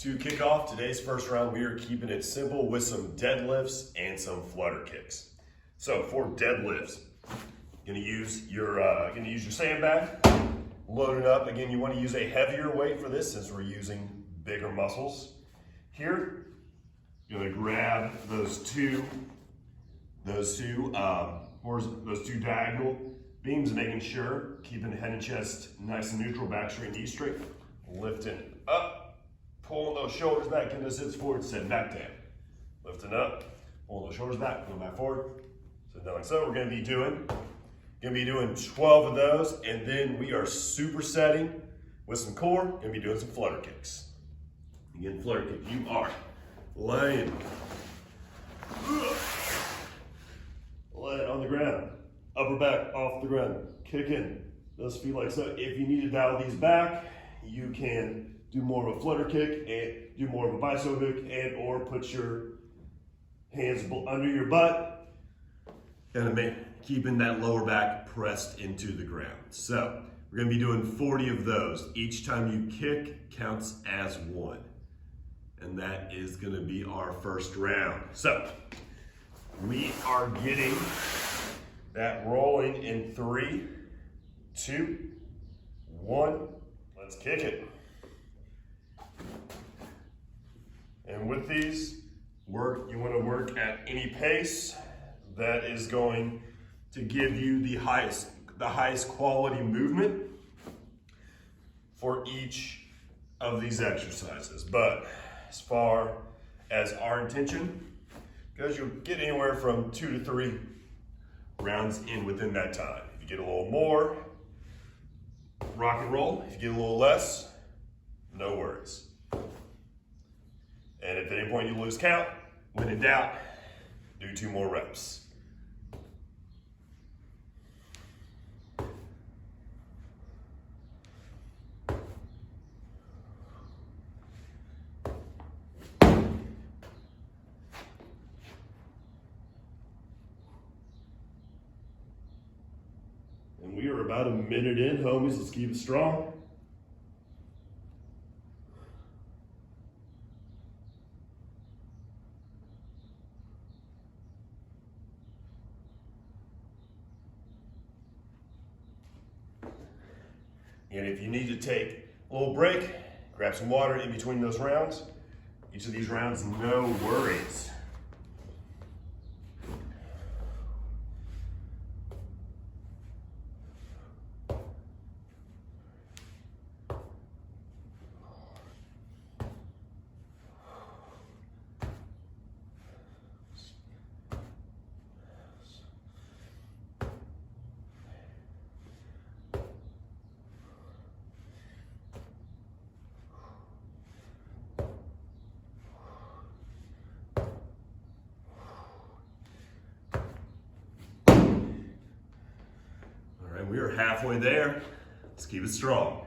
To kick off today's first round, we are keeping it simple with some deadlifts and some flutter kicks. So for deadlifts, you're gonna use your sandbag, load it up. Again, you want to use a heavier weight for this since we're using bigger muscles. Here, you're gonna grab those two diagonal beams, making sure keeping the head and chest nice and neutral, back straight, knees straight, lifting up. Pulling those shoulders back, getting those hips forward, sitting back down. Lifting up, pulling those shoulders back, going back forward. So down like so. We're gonna be doing 12 of those, and then we are supersetting with some core, gonna be doing some flutter kicks. Again, flutter kick, you are laying on the ground, upper back off the ground, kicking those feet like so. If you need to dial these back, you can do more of a flutter kick and do more of a bicycle hook, and or put your hands under your butt and keeping that lower back pressed into the ground. So we're gonna be doing 40 of those. Each time you kick counts as one. And that is gonna be our first round. So we are getting that rolling in 3, 2, 1. Let's kick it. And with these, you want to work at any pace that is going to give you the highest quality movement for each of these exercises. But as far as our intention goes, you'll get anywhere from 2 to 3 rounds in within that time. If you get a little more, rock and roll. If you get a little less, no worries. And if at any point you lose count, when in doubt, do 2 more reps. And we are about a minute in, homies. Let's keep it strong. And if you need to take a little break, grab some water in between those rounds. Each of these rounds, no worries. We are halfway there. Let's keep it strong.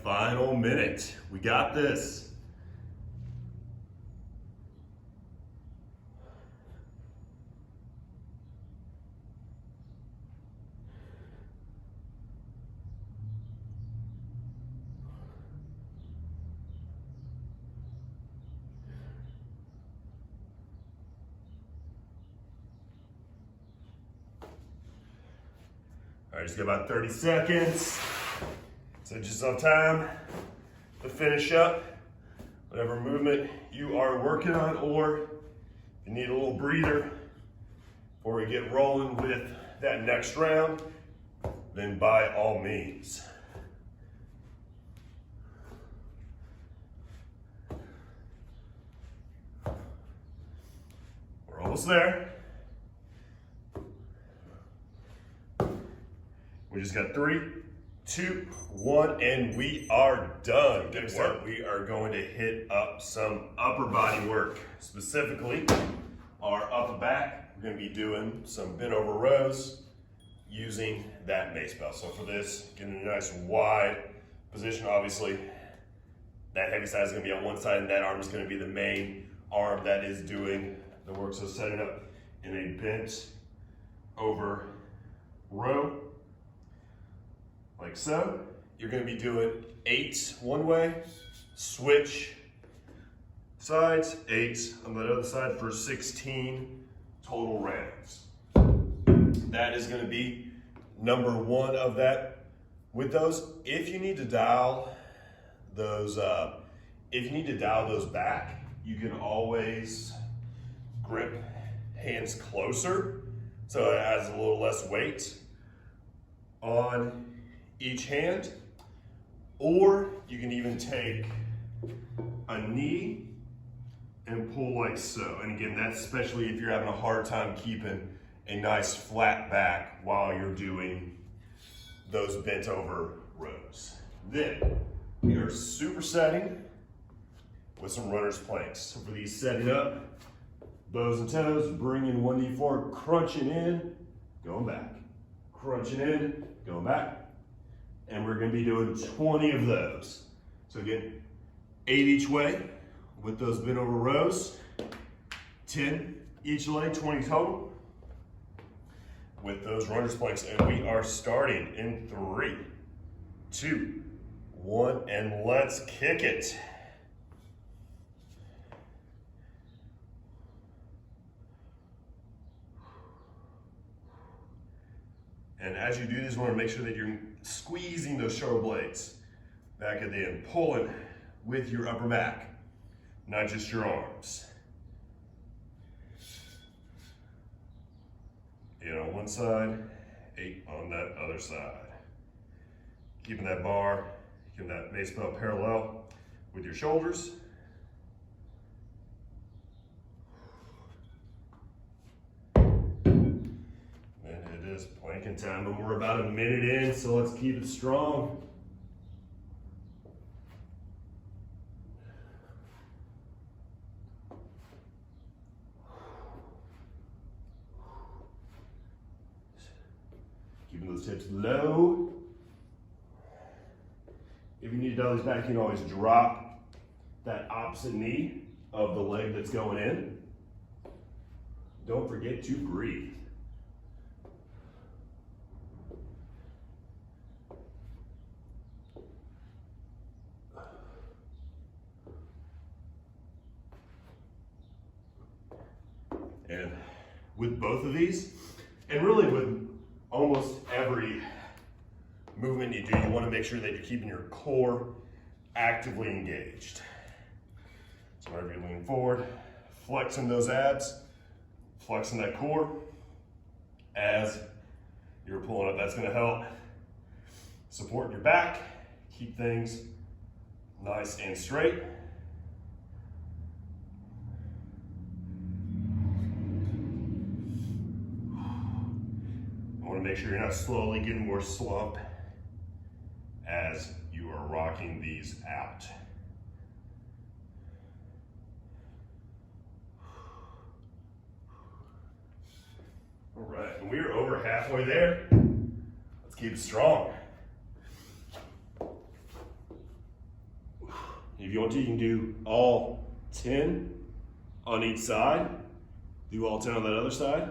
Final minute. We got this. All right, just got about 30 seconds. So just on time. to finish up whatever movement you are working on, or if you need a little breather before we get rolling with that next round, then by all means. We're almost there. We just got 3, 2, 1, and we are done. Next up, we are going to hit up some upper body work, specifically our upper back. We're going to be doing some bent over rows using that mace belt. So for this, getting a nice wide position. Obviously, that heavy side is going to be on one side, and that arm is going to be the main arm that is doing the work. So setting up in a bent over row, like so. You're going to be doing 8 one way, switch sides, 8 on the other side for 16 total rounds. That is going to be number 1 of that. With those, if you need to dial those, back, you can always grip hands closer, so it has a little less weight on each hand, or you can even take a knee and pull like so. And again, that's especially if you're having a hard time keeping a nice flat back while you're doing those bent over rows. Then we are supersetting with some runner's planks. So for these, setting up, bows and toes, bringing one knee forward, crunching in, going back, crunching in, going back. And we're going to be doing 20 of those. So again, 8 each way with those bent over rows, 10 each leg, 20 total with those runner's planks. And we are starting in 3, 2, 1, and let's kick it. And as you do this, you want to make sure that you're squeezing those shoulder blades back at the end, pulling with your upper back, not just your arms. 8 on one side, 8 on that other side. Keeping that bar, keeping that mace belt parallel with your shoulders. Planking time, but we're about a minute in, so let's keep it strong. Keeping those hips low. If you need to dial these back, you can always drop that opposite knee of the leg that's going in. Don't forget to breathe. And with both of these, and really with almost every movement you do, you want to make sure that you're keeping your core actively engaged. So whenever you're leaning forward, flexing those abs, flexing that core as you're pulling up. That's going to help support your back, keep things nice and straight. Make sure you're not slowly getting more slump as you are rocking these out. All right, and we are over halfway there. Let's keep it strong. If you want to, you can do all 10 on each side. Do all 10 on that other side.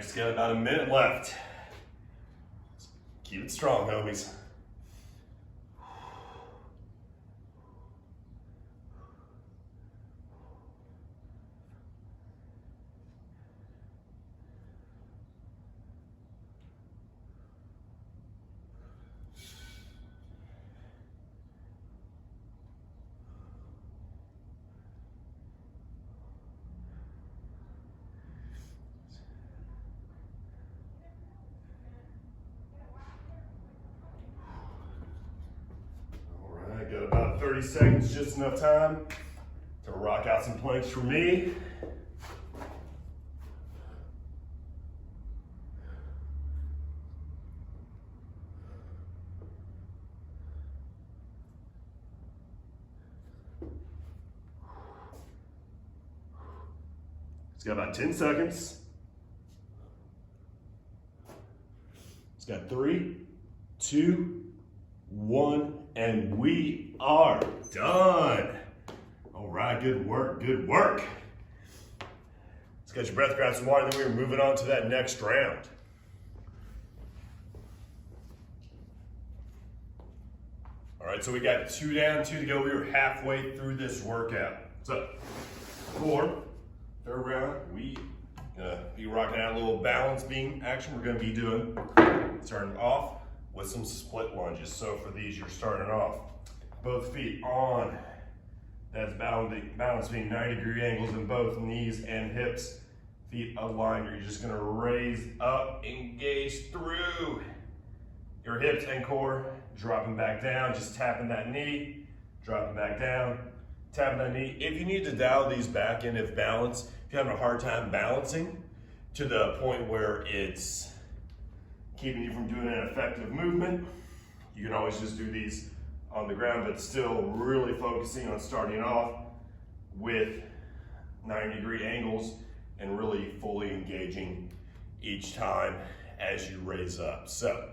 just got about a minute left. Keep it strong, homies. Got about 30 seconds, just enough time to rock out some planks for me. It's got about 10 seconds. It's got 3, 2, 1, and we are done. All right, good work, good work. Let's get your breath, grab some water, and then we're moving on to that next round. All right, so we got 2 down, 2 to go. We were halfway through this workout. So, for third round, we gonna be rocking out a little balance beam action. We're gonna be doing, starting off with some split lunges. So for these, you're starting off both feet on, that's balance being 90-degree angles in both knees and hips. Feet aligned, you're just gonna raise up, engage through your hips and core, dropping back down, just tapping that knee, dropping back down, tapping that knee. If you need to dial these back in, if you're having a hard time balancing to the point where it's keeping you from doing an effective movement, you can always just do these on the ground, but still really focusing on starting off with 90-degree angles and really fully engaging each time as you raise up. So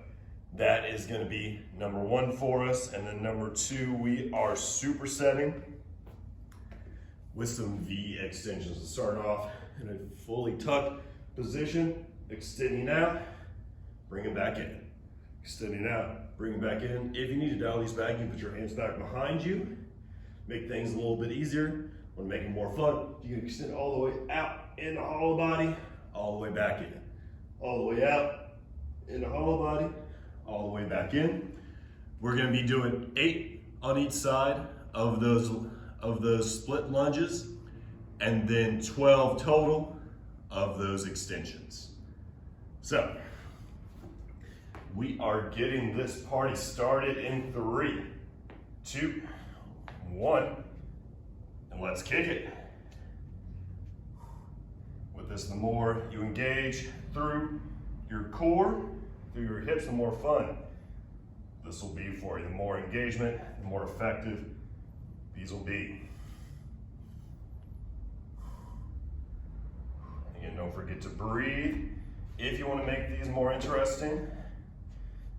that is going to be number 1 for us. And then number 2, we are supersetting with some V extensions. So starting off in a fully tucked position, extending out, bringing back in, extending out, bringing back in. If you need to dial these back, you can put your hands back behind you, make things a little bit easier. Want to make it more fun, you can extend all the way out in the hollow body, all the way back in, all the way out in the hollow body, all the way back in. We're going to be doing 8 on each side of those split lunges, and then 12 total of those extensions. So we are getting this party started in 3, 2, 1, and let's kick it. With this, the more you engage through your core, through your hips, the more fun this will be for you. The more engagement, the more effective these will be. Again, don't forget to breathe. If you want to make these more interesting,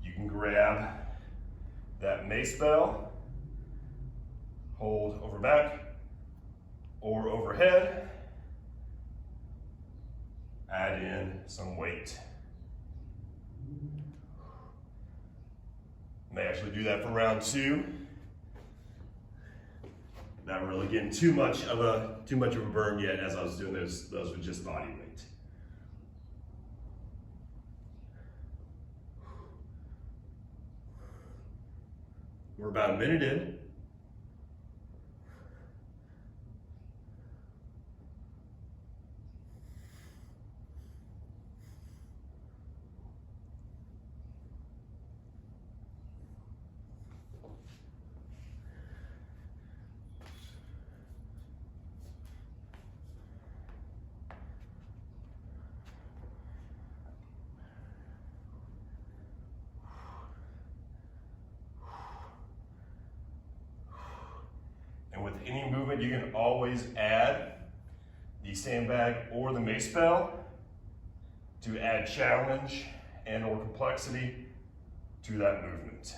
you can grab that mace bell, hold over back or overhead, add in some weight. May actually do that for round 2. Not really getting too much of a burn yet as I was doing those with just body weight. We're about a minute in. With any movement, you can always add the sandbag or the mace bell to add challenge and or complexity to that movement.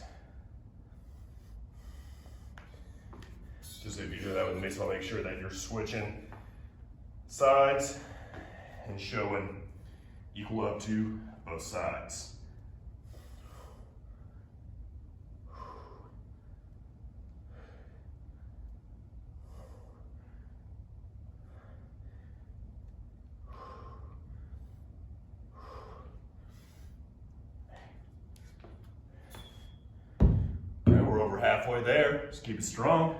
Just if you do that with the mace bell, make sure that you're switching sides and showing Equal up to both sides. Okay, we're over halfway there. Just keep it strong.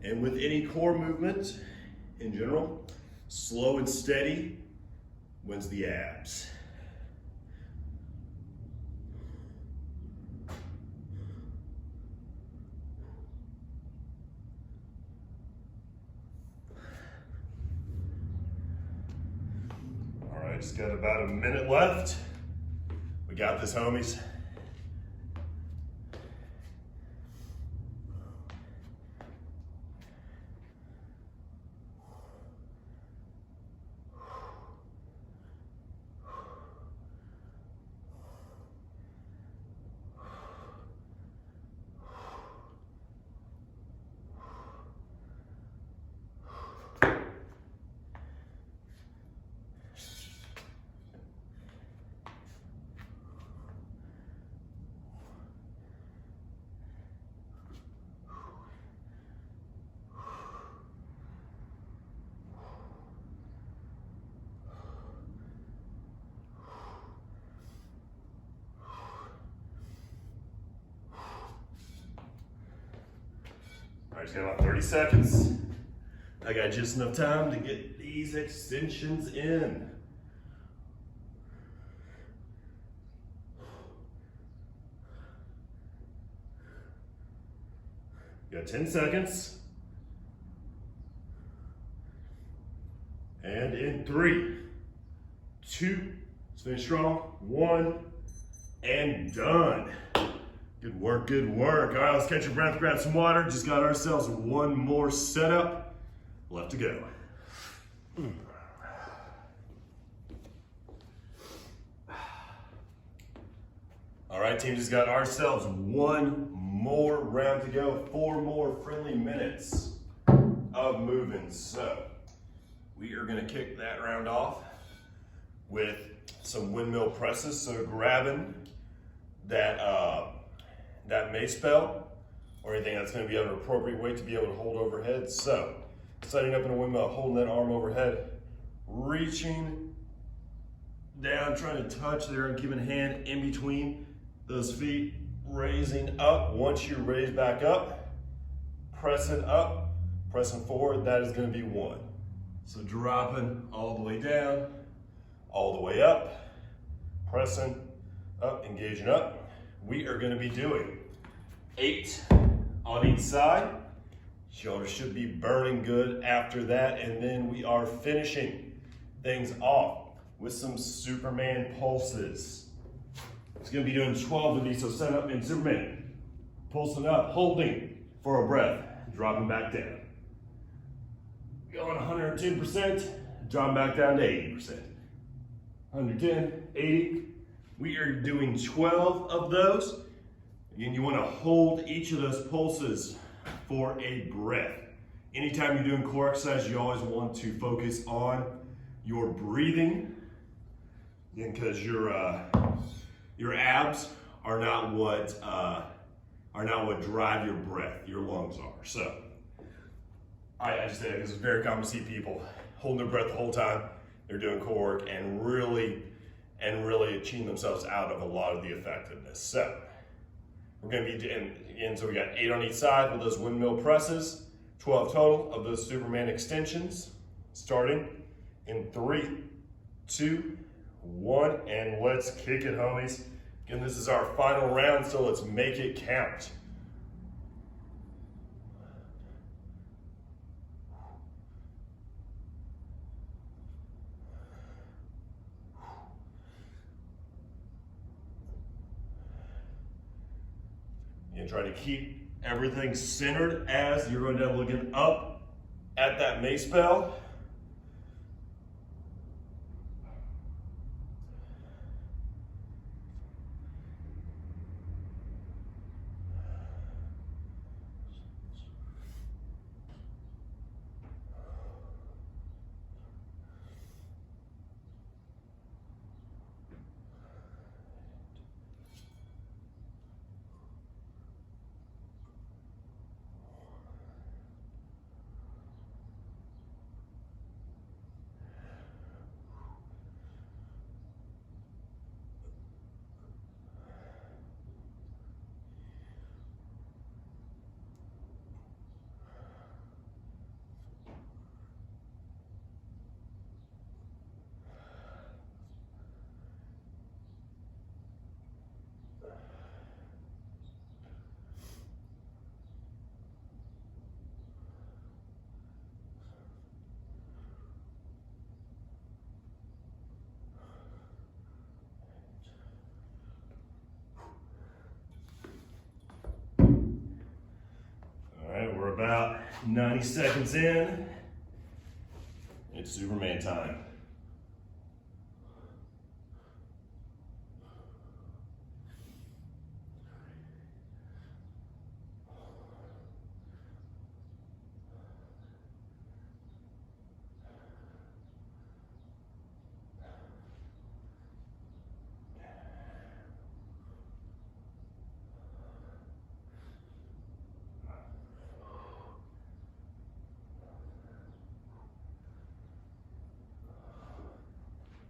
And with any core movement in general, slow and steady wins the abs. All right, just got about a minute left. We got this, homies. All right, just got about 30 seconds. I got just enough time to get these extensions in. You got 10 seconds. And in 3, 2, let's finish strong, 1, and done. Good work, good work. All right, let's catch your breath, grab some water. Just got ourselves one more setup left to go. All right, team, just got ourselves one more round to go. 4 more friendly minutes of moving. So we are gonna kick that round off with some windmill presses. So grabbing that mace bell or anything that's gonna be at an appropriate weight to be able to hold overhead. So setting up in a windmill, holding that arm overhead, reaching down, trying to touch there and keeping a hand in between those feet, raising up. Once you raise back up, pressing up, pressing forward, that is gonna be 1. So dropping all the way down, all the way up, pressing up, engaging up. We are gonna be doing 8 on each side. Shoulders should be burning good after that. And then we are finishing things off with some Superman pulses. It's gonna be doing 12 of these, so set up in Superman. Pulsing up, holding for a breath, dropping back down. Going 110%, dropping back down to 80%. 110, 80. We are doing 12 of those. Again, you wanna hold each of those pulses for a breath. Anytime you're doing core exercise, you always want to focus on your breathing, because your abs are not what drive your breath. Your lungs are. So I just think it's very common to see people holding their breath the whole time they're doing core work and really cheating themselves out of a lot of the effectiveness. So we're going to be again, so we got 8 on each side with those windmill presses, 12 total of those Superman extensions, starting in 3, 2, 1, and let's kick it, homies. Again, this is our final round, so let's make it count. And try to keep everything centered as you're going to be looking up at that mace bell. 90 seconds in. It's Superman time.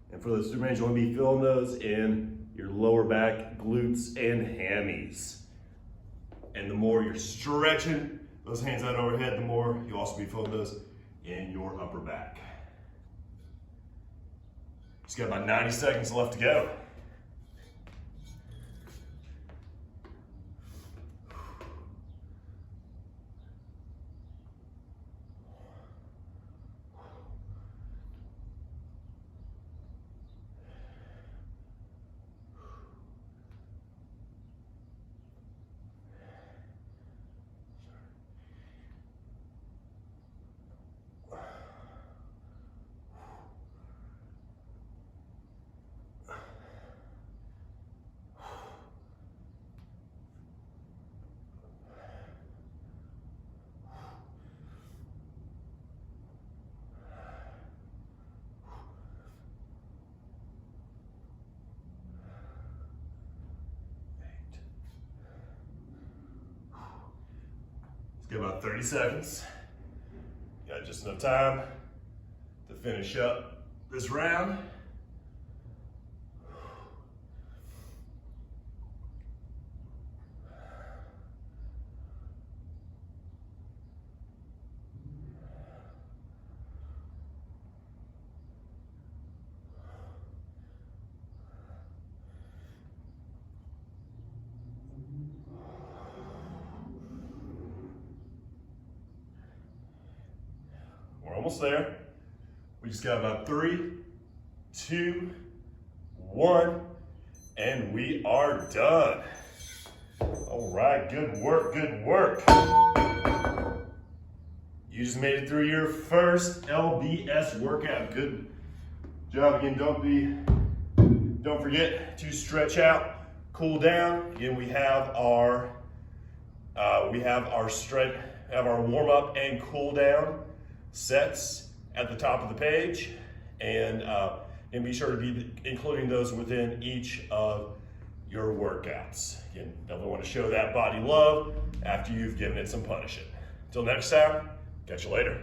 And for those Supermans, you want to be filling those in your lower back, glutes, and hammies. And the more you're stretching those hands out overhead, the more you'll also be filling those in your upper back. Just got about 90 seconds left to go. Give about 30 seconds. Got just enough time to finish up this round. We're almost there. We just got about 3, 2, 1, and we are done. All right, good work, good work. You just made it through your first LBS workout. Good job. Again, don't forget to stretch out, cool down. Again, we have our warm up and cool down sets at the top of the page, and be sure to be including those within each of your workouts. Again, definitely want to show that body love after you've given it some punishing. Until next time, catch you later.